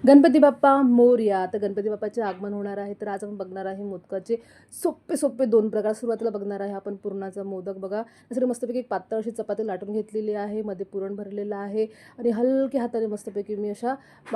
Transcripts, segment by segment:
गणपती बाप्पा मोरया. तर गणपती बाप्पाचे आगमन होणार आहे. तर आज आपण बघणार आहे मोदकाचे सोपे सोपे दोन प्रकार. सुरुवातीला बघणार आहे आपण पुरणाचा मोदक बघा. त्यासाठी मस्तपैकी एक पातळ अशी चपाती लाटून घेतलेली आहे. मध्ये पुरण भरलेलं आहे आणि हलक्या हाताने मस्तपैकी मी अशा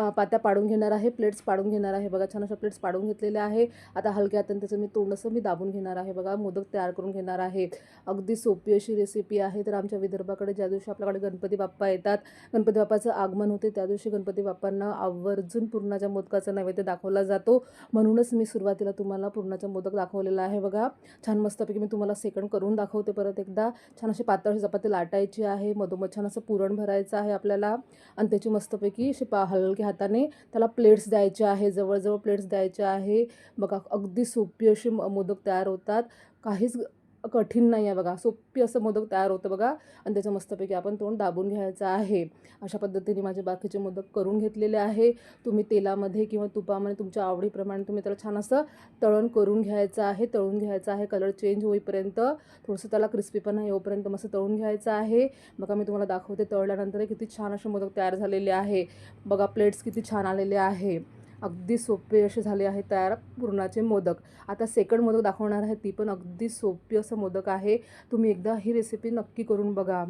पात्या पाडून घेणार आहे. प्लेट्स पाडून घेणार आहे बघा. छान अशा प्लेट्स पाडून घेतलेल्या आहे. आता हलक्या हाताने त्याचं मी तोंड असं मी दाबून घेणार आहे बघा. मोदक तयार करून घेणार आहे. अगदी सोपी अशी रेसिपी आहे. तर आमच्या विदर्भाकडे ज्या दिवशी आपल्याकडे गणपती बाप्पा येतात, गणपती बाप्पाचं आगमन होते, त्या दिवशी गणपती बाप्पांना आवर्जून पुरणाच्या मोदकाचा नैवेद्य दाखवला जातो. म्हणूनच मी सुरुवातीला तुम्हाला पुरणाचा मोदक दाखवलेला आहे बघा. छान मस्तपैकी मी तुम्हाला सेकंड करून दाखवते परत एकदा. छान अशी पातळ चपाती लाटायची आहे. मधोमध छान असं पुरण भरायचं आहे आपल्याला आणि त्याची मस्तपैकी अशी हलक्या हाताने त्याला प्लेट्स द्यायचे आहे. जवळजवळ प्लेट्स द्यायचे आहे बघा. अगदी सोपी अशी मोदक तयार होतात. काहीच कठीण नाही आहे बघा. सोपी असं मोदक तयार होतं बघा आणि त्याचं मस्तपैकी आपण तोंड दाबून घ्यायचं आहे. अशा पद्धतीने माझे बाकीचे मोदक करून घेतलेले आहे. तुम्ही तेलामध्ये किंवा तुपामध्ये तुमच्या आवडीप्रमाणे तुम्ही त्याला छान असं तळण करून घ्यायचं आहे. तळून घ्यायचं आहे. कलर चेंज होईपर्यंत थोडंसं त्याला क्रिस्पीपणा येऊपर्यंत मस्त तळून घ्यायचं आहे. बघा मी तुम्हाला दाखवते तळल्यानंतर किती छान असे मोदक तयार झालेले आहे बघा. प्लेट्स किती छान आलेले आहे. अगदी सोपे असे झाले आहे तयार पुरणाचे मोदक. आता सेकंड मोदक दाखवणार आहे. ती पण अगदी सोपी असं मोदक आहे. तुम्ही एकदा ही रेसिपी नक्की करून बघा.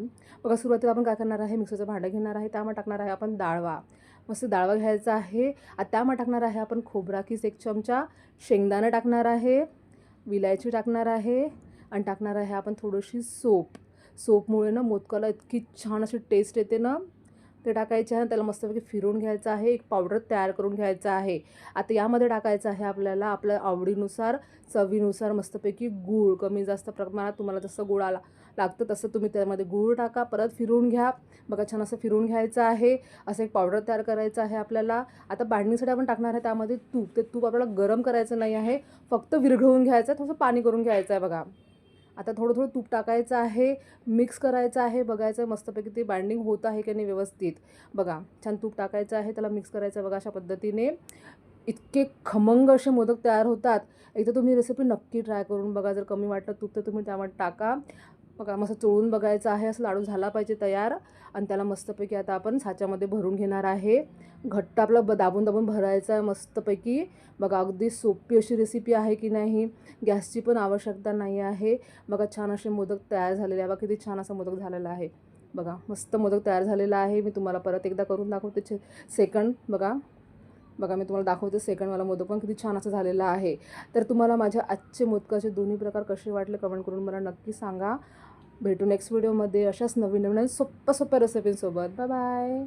बघा सुरुवातीला आपण काय करणार आहे, मिक्सरचं भांडं घेणार आहे. त्यामध्ये टाकणार आहे आपण डाळवा. मस्त डाळवा घ्यायचा आहे. आता त्यामध्ये टाकणार आहे आपण खोबरा किस 1 चमचा, शेंगदाणं टाकणार आहे, विलायची टाकणार आहे आणि टाकणार आहे आपण थोडीशी सोप. सोपमुळे ना मोदकाला इतकी छान अशी टेस्ट येते ना. ते टाकायचे आहे. त्याला मस्तपैकी फिरवून घ्यायचं आहे. एक पावडर तयार करून घ्यायचं आहे. आता यामध्ये टाकायचं आहे आपल्याला आपल्या आवडीनुसार, चवीनुसार मस्तपैकी गूळ. कमी जास्त प्रमाणात तुम्हाला जसं गूळ लागतं तसं तुम्ही त्यामध्ये गूळ टाका. परत फिरवून घ्या बघा. छान असं फिरवून घ्यायचं आहे. असं एक पावडर तयार करायचं आहे आपल्याला. आता बांधणीसाठी आपण टाकणार आहे त्यामध्ये तूप. ते तूप आपल्याला गरम करायचं नाही आहे, फक्त विरघळवून घ्यायचं आहे. थोडंसं पाणी करून घ्यायचं आहे बघा. आता थोडं थोडं तूप टाकायचं आहे. मिक्स करायचं आहे. बघायचं आहे मस्तपैकी ते बाइंडिंग होत आहे की नाही व्यवस्थित बघा. छान तूप टाकायचं आहे. त्याला मिक्स करायचं आहे बघा. अशा पद्धतीने इतके खमंग असे मोदक तयार होतात. एकदा तुम्ही रेसिपी नक्की ट्राय करून बघा. जर कमी वाटलं तूप तर तुम्ही त्यामध्ये टाका बघा. मस्त चोळून बघायचं आहे. असं लाडू झाला पाहिजे तयार आणि त्याला मस्तपैकी आता आपण साच्यामध्ये भरून घेणार आहे. घट्ट आपलं दाबून दाबून भरायचं आहे मस्तपैकी बघा. अगदी सोपी अशी रेसिपी आहे की नाही. गॅसची पण आवश्यकता नाही आहे बघा. छान असे मोदक तयार झालेले आहे बघा. किती छान असा मोदक झालेला आहे बघा. मस्त मोदक तयार झालेला आहे. मी तुम्हाला परत एकदा करून दाखवते सेकंड बघा. बघा मी तुम्हाला दाखवते सेकंडवाला मोदक पण किती छान असं झालेला आहे. तर तुम्हाला माझ्या आजचे मोदकाचे दोन्ही प्रकार कसे वाटले कमेंट करून मला नक्की सांगा. भेटू नेक्स्ट व्हिडिओमध्ये अशाच नवीन नवीन सोप्या सोप्या रेसिपींसोबत. Bye bye.